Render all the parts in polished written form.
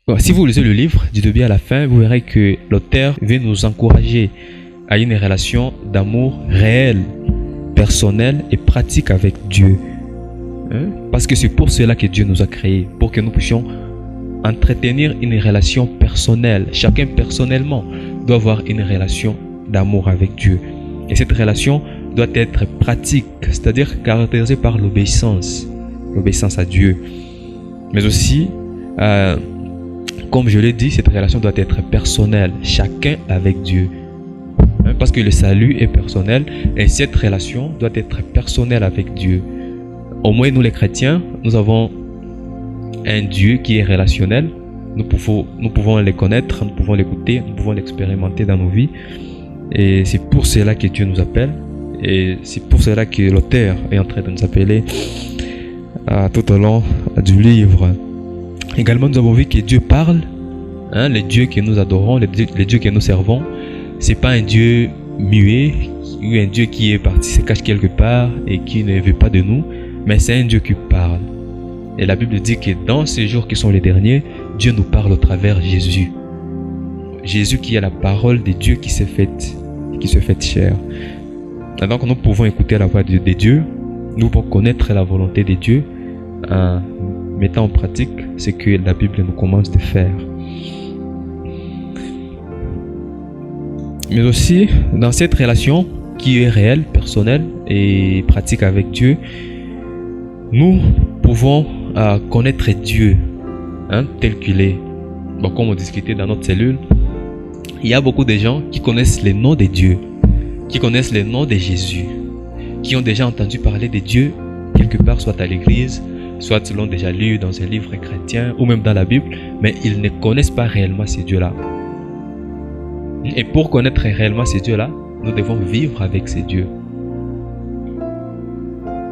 Bon, si vous lisez le livre du début à la fin, vous verrez que l'auteur veut nous encourager à une relation d'amour réelle, personnelle et pratique avec Dieu. Parce que c'est pour cela que Dieu nous a créés, pour que nous puissions entretenir une relation personnelle. Chacun personnellement doit avoir une relation d'amour avec Dieu. Et cette relation doit être pratique, c'est-à-dire caractérisée par l'obéissance à Dieu. Mais aussi, comme je l'ai dit, cette relation doit être personnelle, chacun avec Dieu. Parce que le salut est personnel et cette relation doit être personnelle avec Dieu. Au moins nous les chrétiens, nous avons un Dieu qui est relationnel. Nous pouvons les connaître, nous pouvons l'écouter, nous pouvons l'expérimenter dans nos vies. Et c'est pour cela que Dieu nous appelle. Et c'est pour cela que l'auteur est en train de nous appeler tout au long du livre. Également, nous avons vu que Dieu parle. Le Dieu que nous adorons, le Dieu que nous servons, c'est pas un Dieu muet ou un Dieu qui est parti se cache quelque part et qui ne veut pas de nous, mais c'est un Dieu qui parle. Et la Bible dit que dans ces jours qui sont les derniers, Dieu nous parle au travers de Jésus. Jésus qui est la parole de Dieu qui s'est faite chair. Et donc nous pouvons écouter la voix de Dieu, nous pouvons connaître la volonté de Dieu en mettant en pratique ce que la Bible nous commence de faire. Mais aussi, dans cette relation qui est réelle, personnelle et pratique avec Dieu, nous pouvons connaître Dieu tel qu'il est. Bon, comme on discutait dans notre cellule, il y a beaucoup de gens qui connaissent les noms de Dieu, qui connaissent les noms de Jésus, qui ont déjà entendu parler de Dieu quelque part, soit à l'église, soit l'ont déjà lu dans un livre chrétien ou même dans la Bible, mais ils ne connaissent pas réellement ces dieux-là. Et pour connaître réellement ces dieux-là, nous devons vivre avec ces dieux.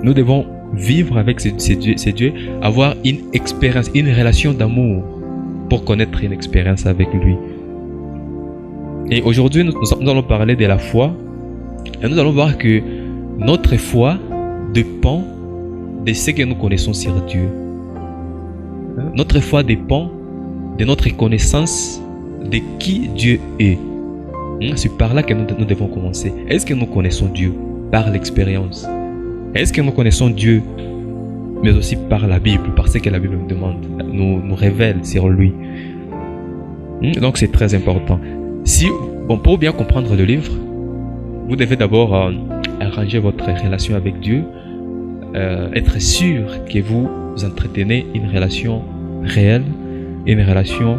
Nous devons vivre avec ces dieux, avoir une expérience, une relation d'amour pour connaître une expérience avec lui. Et aujourd'hui, nous allons parler de la foi. Et nous allons voir que notre foi dépend de ce que nous connaissons sur Dieu. Notre foi dépend de notre connaissance de qui Dieu est. C'est par là que nous devons commencer. Est-ce que nous connaissons Dieu par l'expérience? Est-ce que nous connaissons Dieu, mais aussi par la Bible, parce que la Bible nous demande, nous révèle sur lui? Donc c'est très important. Pour bien comprendre le livre, vous devez d'abord arranger votre relation avec Dieu, être sûr que vous entretenez une relation réelle, une relation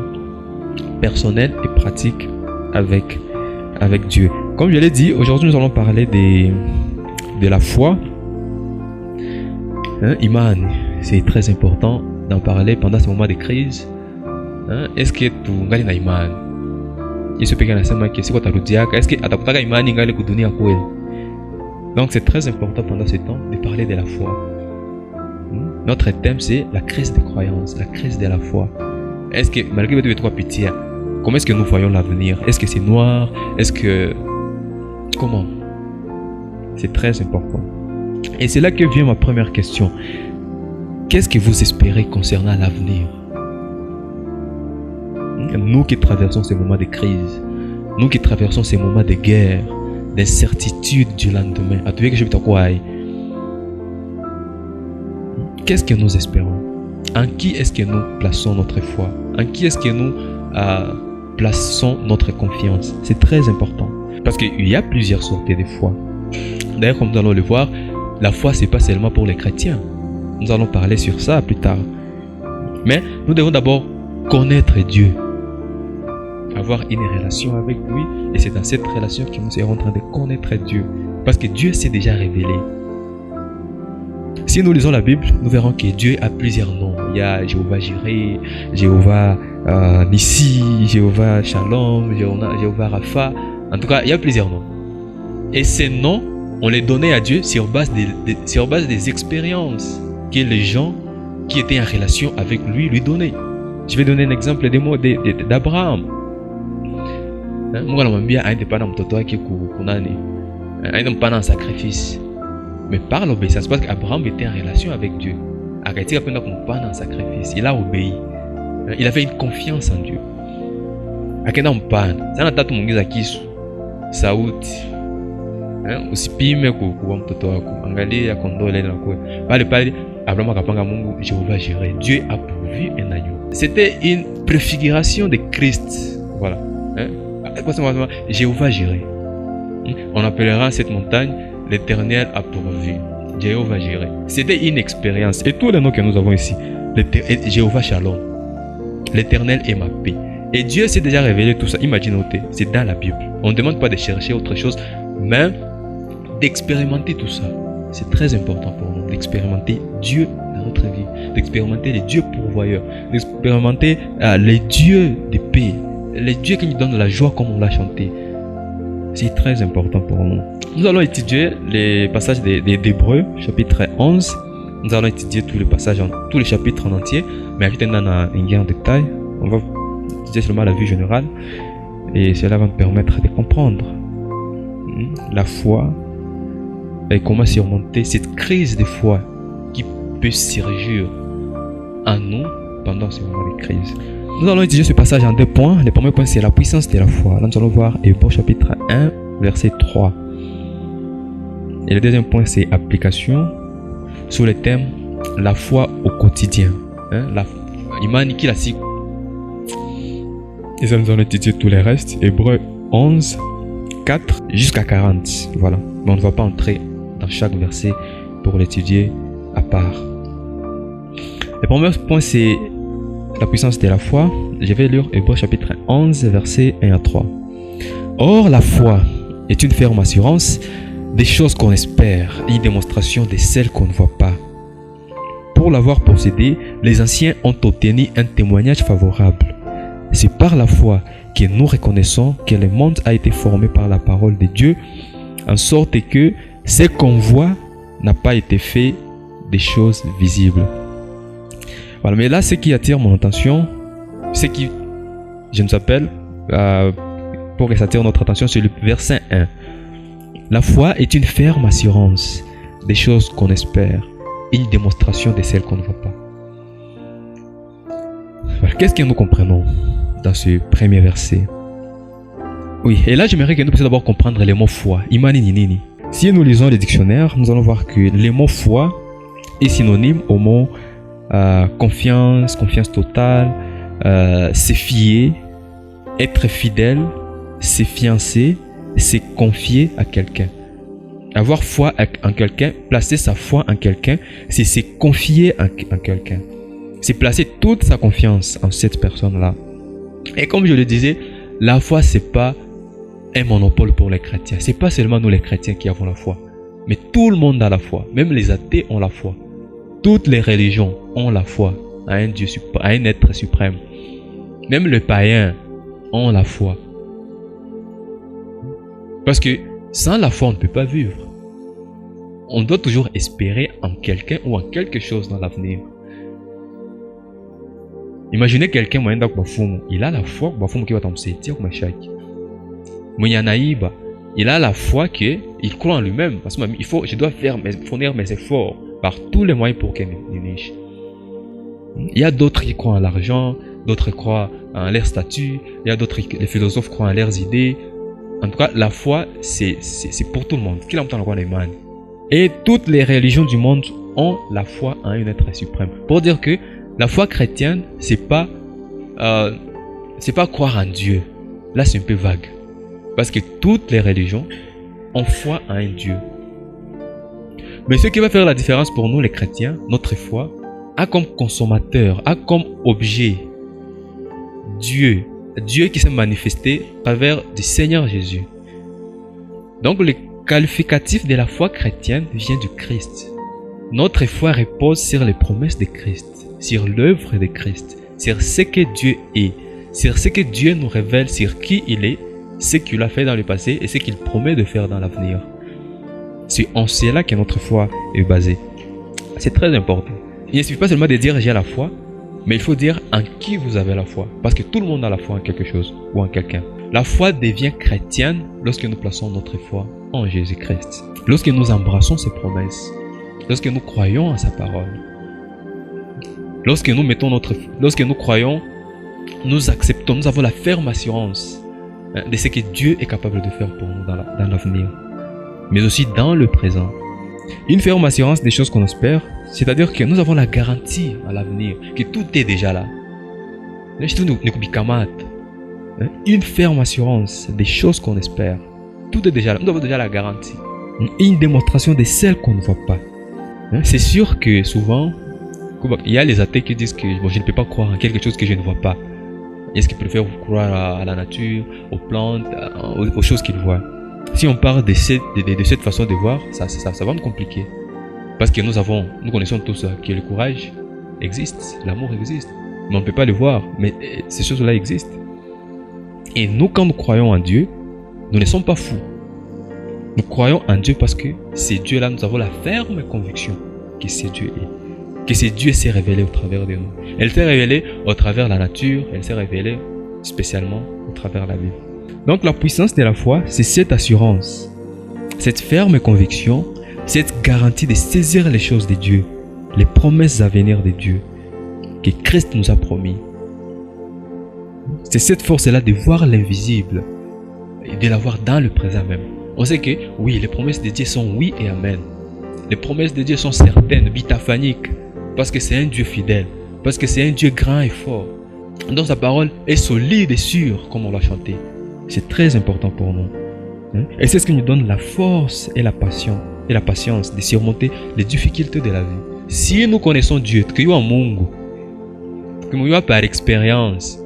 personnelle et pratique avec Dieu. Comme je l'ai dit, aujourd'hui nous allons parler de la foi. Iman, c'est très important d'en parler pendant ce moment de crise. Est-ce que tu ngali na iman? Yesu pekee anasema que siko tarudiaka. Est-ce que atakutaka imani ngali kudunia kweli? Donc c'est très important pendant ce temps de parler de la foi. Notre thème c'est la crise des croyances, la crise de la foi. Est-ce que malgré tout trois pitié, comment est-ce que nous voyons l'avenir? Est-ce que c'est noir? Comment? C'est très important. Et c'est là que vient ma première question. Qu'est-ce que vous espérez concernant l'avenir? Nous qui traversons ces moments de crise, nous qui traversons ces moments de guerre, d'incertitude du lendemain, qu'est-ce que nous espérons? En qui est-ce que nous plaçons notre foi? En qui est-ce que nous plaçons notre confiance? C'est très important. Parce qu'il y a plusieurs sortes de foi. D'ailleurs, comme nous allons le voir, la foi, c'est pas seulement pour les chrétiens. Nous allons parler sur ça plus tard. Mais nous devons d'abord connaître Dieu, avoir une relation avec lui, et c'est dans cette relation que nous serons en train de connaître Dieu. Parce que Dieu s'est déjà révélé. Si nous lisons la Bible, nous verrons que Dieu a plusieurs noms. Il y a Jéhovah Jireh, Jéhovah Nissi, Jéhovah Shalom, Jéhovah Rapha. En tout cas, il y a plusieurs noms. Et ces noms, on les donnait à Dieu sur base des expériences que les gens qui étaient en relation avec lui donnaient. Je vais donner un exemple des mots d'Abraham. Moi, je suis pas un sacrifice. Mais par l'obéissance, parce qu'Abraham était en relation avec Dieu. Il a obéi. Il avait une confiance en Dieu. Akenda mpana. Sana tatu mungiza kisu. Sauti. Usipime kuwa mtoto wako. Angalia kondoo ile inakuwa. Pale Abraham akapanga Mungu, Jéhovah Jireh. Dieu a pourvu un agneau. C'était une préfiguration de Christ. Voilà. Jéhovah Jireh. On appellera cette montagne l'Éternel a pourvu. Jéhovah Jireh. C'était une expérience. Et tous les noms que nous avons ici. Jéhovah Shalom. L'Éternel est ma paix. Et Dieu s'est déjà révélé tout ça. Imaginez, c'est dans la Bible. On ne demande pas de chercher autre chose, mais d'expérimenter tout ça. C'est très important pour nous d'expérimenter Dieu dans notre vie, d'expérimenter les dieux pourvoyeurs, d'expérimenter les dieux de paix, les dieux qui nous donnent la joie comme on l'a chanté. C'est très important pour nous. Nous allons étudier les passages d'Hébreux, chapitre 11. Nous allons étudier tous les passages, tous les chapitres en entier, mais avec un détail. On va étudier seulement la vue générale et cela va nous permettre de comprendre la foi et comment surmonter cette crise de foi qui peut surgir en nous pendant ce moment de crise. Nous allons étudier ce passage en 2 points. Le premier point, c'est la puissance de la foi. Là, nous allons voir Hébreux chapitre 1, verset 3. Et le deuxième point, c'est application sur le thème la foi au quotidien. La imani kila siku. Et ça, nous allons étudier tous les restes. Hébreux 11, 4 jusqu'à 40. Voilà. Mais on ne va pas entrer dans chaque verset pour l'étudier à part. Le premier point, c'est la puissance de la foi. Je vais lire Hébreux chapitre 11, versets 1 à 3. Or, la foi est une ferme assurance des choses qu'on espère et une démonstration de celles qu'on ne voit pas. Pour l'avoir possédée, les anciens ont obtenu un témoignage favorable. C'est par la foi que nous reconnaissons que le monde a été formé par la parole de Dieu, en sorte que ce qu'on voit n'a pas été fait des choses visibles. Voilà, mais là, ce qui attire mon attention, ce qui, je nous appelle, pour que ça attire notre attention, c'est le verset 1. La foi est une ferme assurance des choses qu'on espère et une démonstration de celles qu'on ne voit pas. Voilà, qu'est-ce que nous comprenons dans ce premier verset? Oui, et là, j'aimerais que nous puissions d'abord comprendre les mots foi. Imani ni nini. Si nous lisons les dictionnaires, nous allons voir que le mot foi est synonyme au mot confiance, confiance totale, se fier, être fidèle, se fiancer, se confier à quelqu'un. Avoir foi en quelqu'un, placer sa foi en quelqu'un, c'est se confier en quelqu'un. C'est placer toute sa confiance en cette personne-là. Et comme je le disais, la foi, c'est pas un monopole pour les chrétiens. C'est pas seulement nous les chrétiens qui avons la foi, mais tout le monde a la foi. Même les athées ont la foi. Toutes les religions ont la foi à un Dieu, à un être suprême. Même les païens ont la foi. Parce que sans la foi, on ne peut pas vivre. On doit toujours espérer en quelqu'un ou en quelque chose dans l'avenir. Imaginez quelqu'un, il a la foi qui va tomber comme chaque. Il a la foi qu'il croit en lui-même. Parce que je dois fournir mes efforts par tous les moyens pour qu'il niche. Il y a d'autres qui croient en l'argent, d'autres croient en leur statut, il y a d'autres, les philosophes croient en leurs idées. En tout cas, la foi, c'est pour tout le monde. Et toutes les religions du monde ont la foi en un être suprême. Pour dire que la foi chrétienne, c'est pas croire en Dieu. Là, c'est un peu vague. Parce que toutes les religions ont foi en un Dieu. Mais ce qui va faire la différence pour nous, les chrétiens, notre foi, a comme consommateur, a comme objet Dieu. Dieu qui s'est manifesté à travers du Seigneur Jésus. Donc le qualificatif de la foi chrétienne vient du Christ. Notre foi repose sur les promesses de Christ, sur l'œuvre de Christ, sur ce que Dieu est, sur ce que Dieu nous révèle, sur qui il est, ce qu'il a fait dans le passé et ce qu'il promet de faire dans l'avenir. C'est en cela que notre foi est basée. C'est très important. Il ne suffit pas seulement de dire j'ai la foi, mais il faut dire en qui vous avez la foi. Parce que tout le monde a la foi en quelque chose ou en quelqu'un. La foi devient chrétienne lorsque nous plaçons notre foi en Jésus-Christ. Lorsque nous embrassons ses promesses. Lorsque nous croyons à sa parole. Lorsque nous croyons nous acceptons, nous avons la ferme assurance de ce que Dieu est capable de faire pour nous dans l'avenir, mais aussi dans le présent. Une ferme assurance des choses qu'on espère, c'est-à-dire que nous avons la garantie à l'avenir, que tout est déjà là. Une ferme assurance des choses qu'on espère. Tout est déjà là, nous avons déjà la garantie. Une démonstration de celles qu'on ne voit pas. C'est sûr que souvent, il y a les athées qui disent que je ne peux pas croire en quelque chose que je ne vois pas. Est-ce qu'ils préfèrent croire à la nature, aux plantes, aux choses qu'ils voient? Si on parle de cette façon de voir, ça va nous compliquer. Parce que nous connaissons tous que le courage existe, l'amour existe. Mais on ne peut pas le voir, mais ces choses-là existent. Et nous, quand nous croyons en Dieu, nous ne sommes pas fous. Nous croyons en Dieu parce que c'est Dieu-là, nous avons la ferme conviction que c'est Dieu est. Que c'est Dieu s'est révélé au travers de nous. Elle s'est révélée au travers de la nature, elle s'est révélée spécialement au travers de la Bible. Donc la puissance de la foi, c'est cette assurance, cette ferme conviction, cette garantie de saisir les choses de Dieu, les promesses à venir de Dieu, que Christ nous a promis. C'est cette force-là de voir l'invisible et de la voir dans le présent même. On sait que oui, les promesses de Dieu sont oui et amen. Les promesses de Dieu sont certaines, bitaphaniques, parce que c'est un Dieu fidèle, parce que c'est un Dieu grand et fort. Donc sa parole est solide et sûre, comme on l'a chanté. C'est très important pour nous. Et c'est ce qui nous donne la force et la patience de surmonter les difficultés de la vie. Si nous connaissons Dieu, tukijua Mungu, tukimjua par expérience,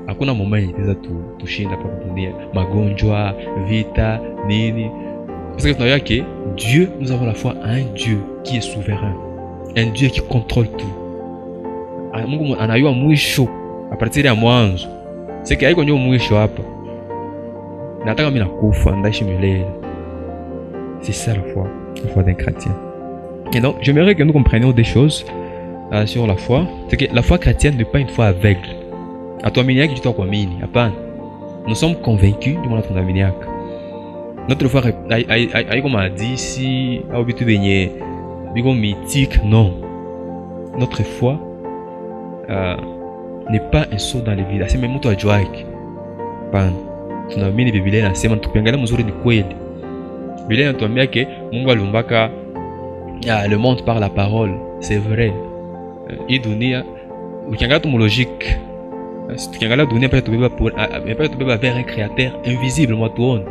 hakuna moment itaweza tushinda kwa dunia, magonjwa, vita, nini. Parce que tunajua que Dieu, nous avons la foi à un Dieu qui est souverain, un Dieu qui contrôle tout. Mungu anajua mwisho a partir ya mwanzo. C'est que haiko ndio mwisho hapa. Nataka mimi nakufa, ndaishi milele. C'est ça la foi d'un chrétien. Et donc, j'aimerais que nous comprenions des choses sur la foi. C'est que la foi chrétienne n'est pas une foi aveugle. Atuaminiaki tu takuamini, hapana. Nous sommes convaincus du monde tunaminiaka. Notre foi haiko madisi au bitu benye biko mythique, non. Notre foi n'est pas un saut dans le vide. C'est même mtu ajuaki. Hapana. Tunaamini Biblia inasema tukiangalia mzuri ni kweli. Biblia inatuambia que Mungu aliumbaka le monde par la parole. C'est vrai. Hii dunia ukiangalia tu logique. Si tukiangalia dunia pale tubeba vers un créateur invisible mwatuone.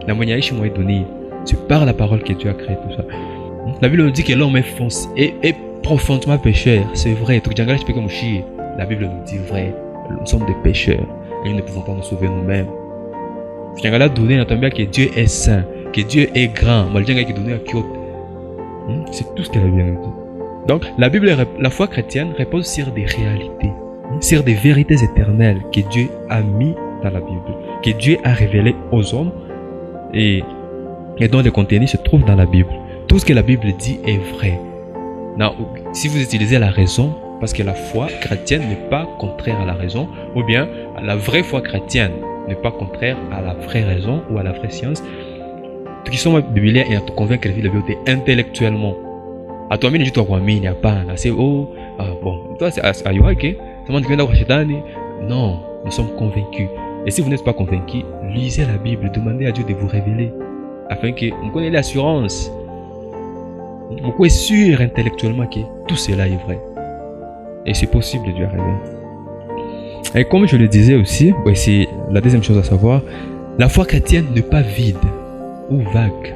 Na mwenye aishi mwa dunia. C'est par la parole que Dieu a créé tout ça. La Bible nous dit que l'homme est profondément pécheur. C'est vrai. Tukiangalia chipeke mushi. La Bible nous dit vrai. Nous sommes des pécheurs et nous ne pouvons pas nous sauver nous-mêmes. Tukiangalia dunia inatuambia que Dieu est saint, que Dieu est grand. Malijenga ki dunia kyote. C'est tout ce que la Bible nous dit. Donc la foi chrétienne repose sur des réalités, sur des vérités éternelles que Dieu a mis dans la Bible, que Dieu a révélé aux hommes et dont le contenu se trouve dans la Bible. Tout ce que la Bible dit est vrai. Non, si vous utilisez la raison, parce que la foi chrétienne n'est pas contraire à la raison, ou bien la vraie foi chrétienne n'est pas contraire à la vraie raison ou à la vraie science. Tukisoma Biblia inatuconvaincre vile vyote intellectuellement. Atuamini jitu kuamini hapana. C'est bon, toi c'est ayuake, sema tukienda kwa shetani. Non, nous sommes convaincus. Et si vous n'êtes pas convaincus, lisez la Bible, demandez à Dieu de vous révéler afin que vous connaissiez l'assurance. Vous pouvez être sûr intellectuellement que tout cela est vrai. Et c'est possible de Dieu révéler. Et comme je le disais aussi, c'est la deuxième chose à savoir, la foi chrétienne n'est pas vide ou vague.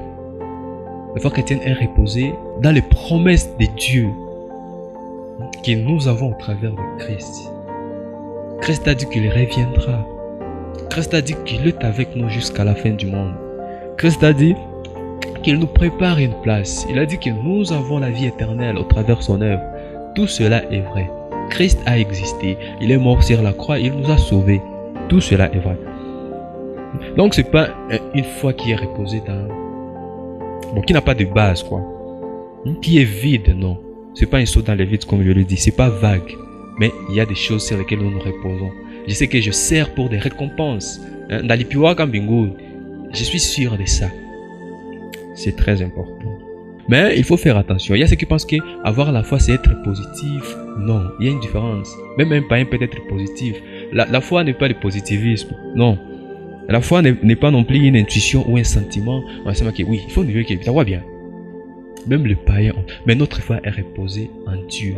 La foi chrétienne est reposée dans les promesses de Dieu que nous avons au travers de Christ. Christ a dit qu'il reviendra. Christ a dit qu'il est avec nous jusqu'à la fin du monde. Christ a dit qu'il nous prépare une place. Il a dit que nous avons la vie éternelle au travers de son œuvre. Tout cela est vrai. Christ a existé. Il est mort sur la croix. Il nous a sauvés. Tout cela est vrai. Donc c'est pas une foi qui est reposée dans... qui n'a pas de base, quoi. Qui est vide, non. C'est pas un saut dans le vide, comme je le dis. C'est pas vague. Mais il y a des choses sur lesquelles nous nous reposons. Je sais que je sers pour des récompenses. Je suis sûr de ça. C'est très important. Mais il faut faire attention. Il y a ceux qui pensent que avoir la foi, c'est être positif. Non, il y a une différence. Même un païen peut être positif. La foi n'est pas le positivisme. Non. La foi n'est pas non plus une intuition ou un sentiment. On sait que oui, il faut nous dire que ça va bien. Même le païen. Mais notre foi est reposée en Dieu.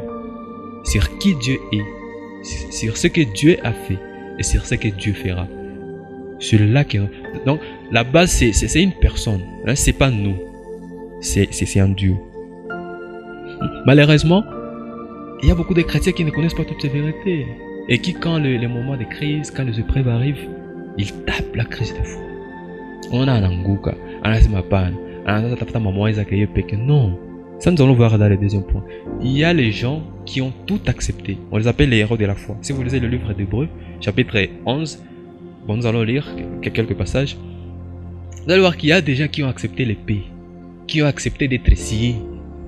Sur qui Dieu est. Sur ce que Dieu a fait. Et sur ce que Dieu fera. Sur là que... Donc, la base, c'est une personne. Là, c'est pas nous. C'est en Dieu. Malheureusement, il y a beaucoup de chrétiens qui ne connaissent pas toutes ces vérités. Et qui, quand les moments de crise, quand les épreuves arrivent, ils tapent la crise de foi. On a un angouka, on a ma panne, on a maman accueilli pékin. Non. Ça, nous allons voir dans le deuxième point. Il y a les gens qui ont tout accepté. On les appelle les héros de la foi. Si vous lisez le livre d'Hébreux, chapitre 11, bon, nous allons lire quelques passages. Vous allez voir qu'il y a des gens qui ont accepté l'épée, qui ont accepté d'être sciés,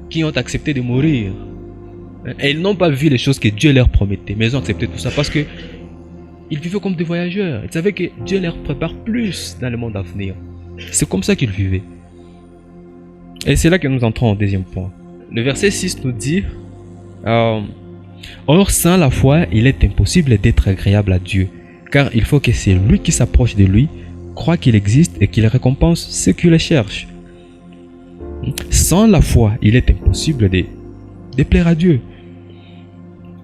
qui ont accepté de mourir. Et ils n'ont pas vu les choses que Dieu leur promettait, mais ils ont accepté tout ça parce que ils vivaient comme des voyageurs. Ils savaient que Dieu leur prépare plus dans le monde à venir. C'est comme ça qu'ils vivaient. Et c'est là que nous entrons au deuxième point. Le verset 6 nous dit Or, sans la foi, il est impossible d'être agréable à Dieu, car il faut que celui qui s'approche de lui croit qu'il existe et qu'il récompense ceux qui le cherchent. Sans la foi, il est impossible de plaire à Dieu.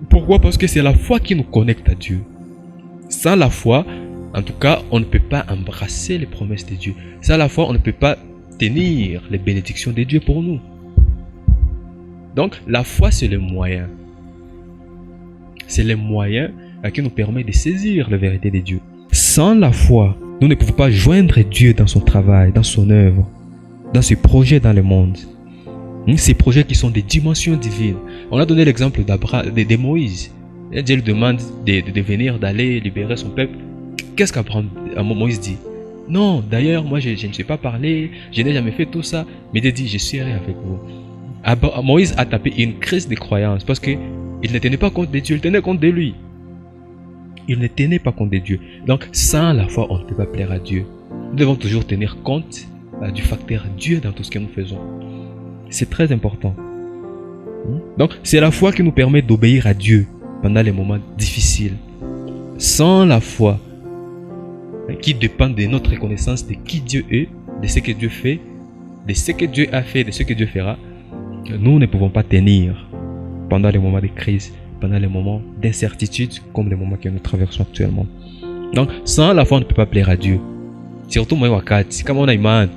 Pourquoi? Parce que c'est la foi qui nous connecte à Dieu. Sans la foi, en tout cas, on ne peut pas embrasser les promesses de Dieu. Sans la foi, on ne peut pas tenir les bénédictions de Dieu pour nous. Donc, la foi, c'est le moyen. C'est le moyen qui nous permet de saisir la vérité de Dieu. Sans la foi, nous ne pouvons pas joindre Dieu dans son travail, dans son œuvre, dans ses projets dans le monde. Ces projets qui sont des dimensions divines. On a donné l'exemple de Moïse. Dieu lui demande de venir, d'aller libérer son peuple. Qu'est-ce Moïse dit? Non, d'ailleurs, moi je ne sais pas parler, je n'ai jamais fait tout ça. Mais Dieu dit, je serai avec vous. Moïse a tapé une crise de croyance parce qu'il ne tenait pas compte de Dieu, il tenait compte de lui. Il ne tenait pas compte de Dieu. Donc, sans la foi, on ne peut pas plaire à Dieu. Nous devons toujours tenir compte du facteur Dieu dans tout ce que nous faisons. C'est très important. Donc, c'est la foi qui nous permet d'obéir à Dieu pendant les moments difficiles. Sans la foi, qui dépend de notre reconnaissance de qui Dieu est, de ce que Dieu fait, de ce que Dieu a fait, de ce que Dieu fera, nous ne pouvons pas tenir pendant les moments de crise, pendant les moments d'incertitude, comme les moments que nous traversons actuellement. Donc, sans la foi, on ne peut pas plaire à Dieu. Surtout moi, wakati, comme on a iman,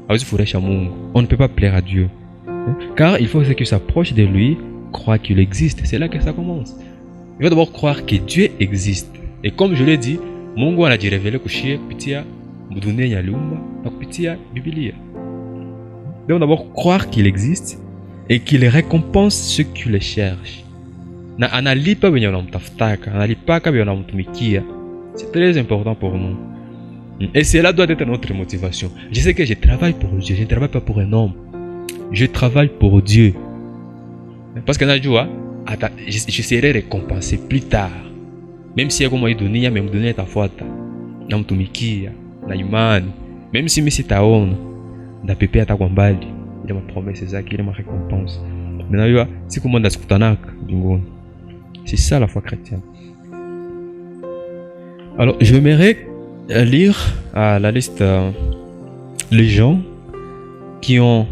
on ne peut pas plaire à Dieu. Car il faut que ceux qui s'approchent de lui croient qu'il existe. C'est là que ça commence. Il faut d'abord croire que Dieu existe. Et comme je l'ai dit, Mungu anajirevelea kupitia dunia ya lumba na kupitia Biblia. Il faut d'abord croire qu'il existe et qu'il récompense ceux qui le cherchent. Na analipa wenye wanamtafutaka, analipaka wenye wanamtumikia. C'est très important pour nous. Et cela doit être notre motivation. Je sais que je travaille pour Dieu, je ne travaille pas pour un homme. Je travaille pour Dieu. Parce que je serai récompensé plus tard. Même si comme dunia même dunia itafuata. Na mtumikia, na imani. Même si mimi sitaona, ndapepe atakuwa mbali. Ile mapromesse zake, ile récompense. Maintenant, si comment ndasikutanaka mbinguni. C'est ça la foi chrétienne. Alors, je j'aimerais lire la liste les gens qui ont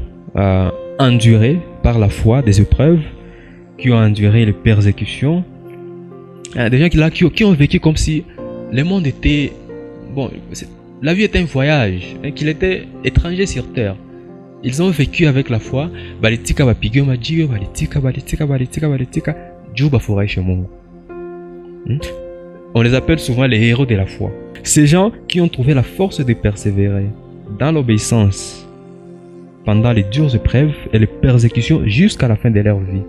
enduré par la foi des épreuves, qui ont enduré les persécutions, des gens qui ont vécu comme si le monde était... Bon, la vie était un voyage, qu'il était étranger sur terre. Ils ont vécu avec la foi. On les appelle souvent les héros de la foi. Ces gens qui ont trouvé la force de persévérer dans l'obéissance pendant les dures épreuves et les persécutions jusqu'à la fin de leur vie.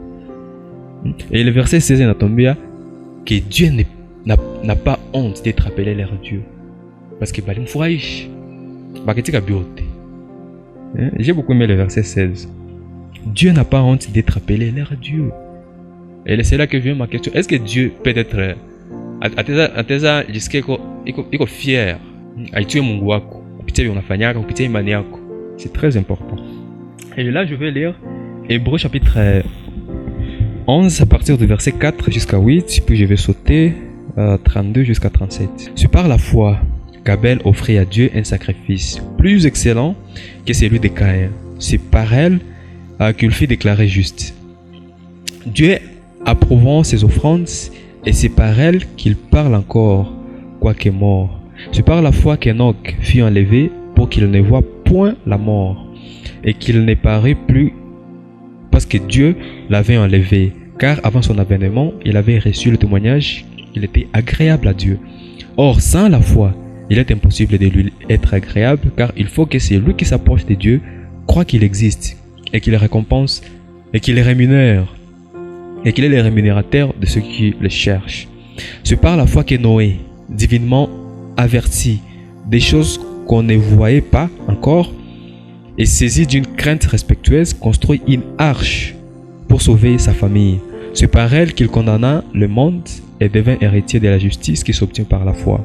Et le verset 16 est tombé que Dieu n'a pas honte d'être appelé leur Dieu. Parce que j'ai beaucoup aimé le verset 16. Dieu n'a pas honte d'être appelé leur Dieu. Et c'est là que vient ma question. Est-ce que Dieu peut être fier? C'est très important. Et là, je vais lire Hébreux chapitre 11 à partir du verset 4 jusqu'à 8, puis je vais sauter 32 jusqu'à 37. C'est par la foi qu'Abel offrit à Dieu un sacrifice plus excellent que celui de Caïn. C'est par elle qu'il fut déclaré juste. Dieu approuvant ses offrandes, et c'est par elle qu'il parle encore, quoique mort. C'est par la foi qu'Enoch fut enlevé pour qu'il ne voie point la mort, et qu'il ne parut plus parce que Dieu l'avait enlevé. Car avant son avènement, il avait reçu le témoignage qu'il était agréable à Dieu. Or, sans la foi, il est impossible de lui être agréable, car il faut que celui qui s'approche de Dieu croit qu'il existe, et qu'il récompense, et qu'il rémunère, et qu'il est le rémunérateur de ceux qui le cherchent. C'est par la foi que Noé, divinement averti des choses qu'on ne voyait pas encore, et saisi d'une crainte respectueuse, construit une arche pour sauver sa famille. C'est par elle qu'il condamna le monde et devint héritier de la justice qui s'obtient par la foi.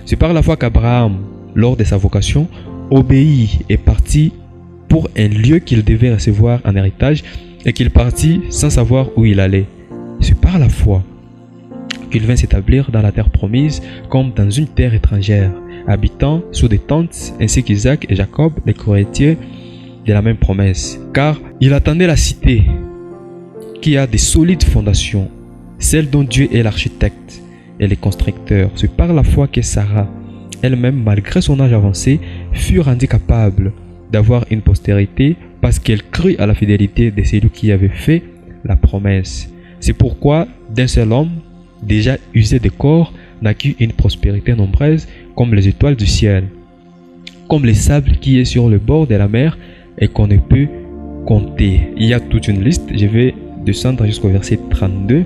C'est par la foi qu'Abraham, lors de sa vocation, obéit et partit pour un lieu qu'il devait recevoir en héritage, et qu'il partit sans savoir où il allait. C'est par la foi qu'il vint s'établir dans la terre promise comme dans une terre étrangère, habitant sous des tentes, ainsi qu'Isaac et Jacob, les co-héritiers de la même promesse. Car il attendait la cité qui a des solides fondations, celle dont Dieu est l'architecte et le constructeur. C'est par la foi que Sarah, elle-même, malgré son âge avancé, fut rendue capable d'avoir une postérité parce qu'elle crut à la fidélité de celui qui avait fait la promesse. C'est pourquoi d'un seul homme, déjà usé de corps, naquit une prospérité nombreuse comme les étoiles du ciel, comme le sable qui est sur le bord de la mer et qu'on ne peut compter. Il y a toute une liste, je vais descendre jusqu'au verset 32.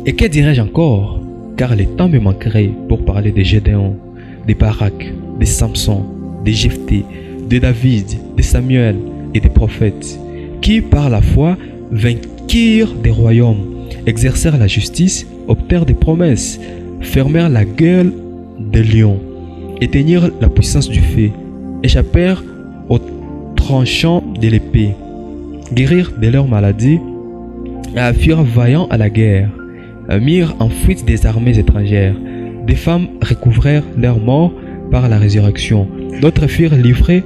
Et que dirais-je encore? Car le temps me manquerait pour parler de Gédéon, de Barak, de Samson, de Jephthé, de David, de Samuel et des prophètes, qui par la foi vainquirent des royaumes, exercèrent la justice, obtinrent des promesses, fermèrent la gueule des lions, éteignirent la puissance du feu, échappèrent aux tranchants de l'épée, guérirent de leurs maladies, furent vaillants à la guerre, mirent en fuite des armées étrangères. Des femmes recouvrèrent leur mort par la résurrection. D'autres furent livrés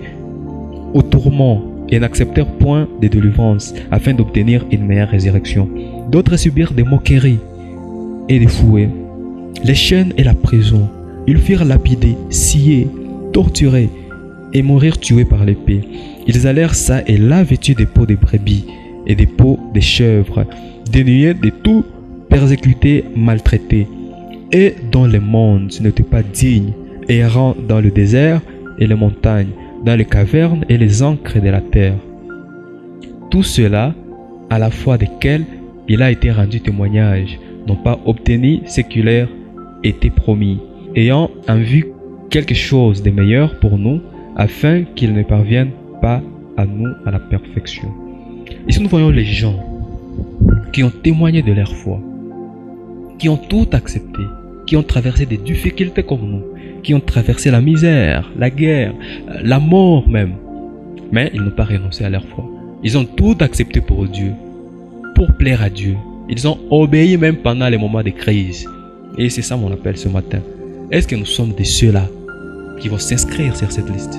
au tourment et n'acceptèrent point de délivrance afin d'obtenir une meilleure résurrection. D'autres subirent des moqueries et des fouets, les chaînes et la prison. Ils furent lapidés, sciés, torturés et moururent tués par l'épée. Ils allèrent ça et là vêtus des peaux de brebis et des peaux de chèvres, dénués de tout, persécutés, maltraités, et dont le monde n'était pas digne, errant dans le désert et les montagnes, dans les cavernes et les ancres de la terre. Tout cela, à la foi desquels il a été rendu témoignage, n'ont pas obtenu ce qui leur était promis, ayant en vue quelque chose de meilleur pour nous, afin qu'ils ne parviennent pas à nous à la perfection. Ici nous voyons les gens qui ont témoigné de leur foi, qui ont tout accepté, qui ont traversé des difficultés comme nous, qui ont traversé la misère, la guerre, la mort même. Mais ils n'ont pas renoncé à leur foi. Ils ont tout accepté pour Dieu, pour plaire à Dieu. Ils ont obéi même pendant les moments de crise. Et c'est ça mon appel ce matin. Est-ce que nous sommes de ceux-là qui vont s'inscrire sur cette liste?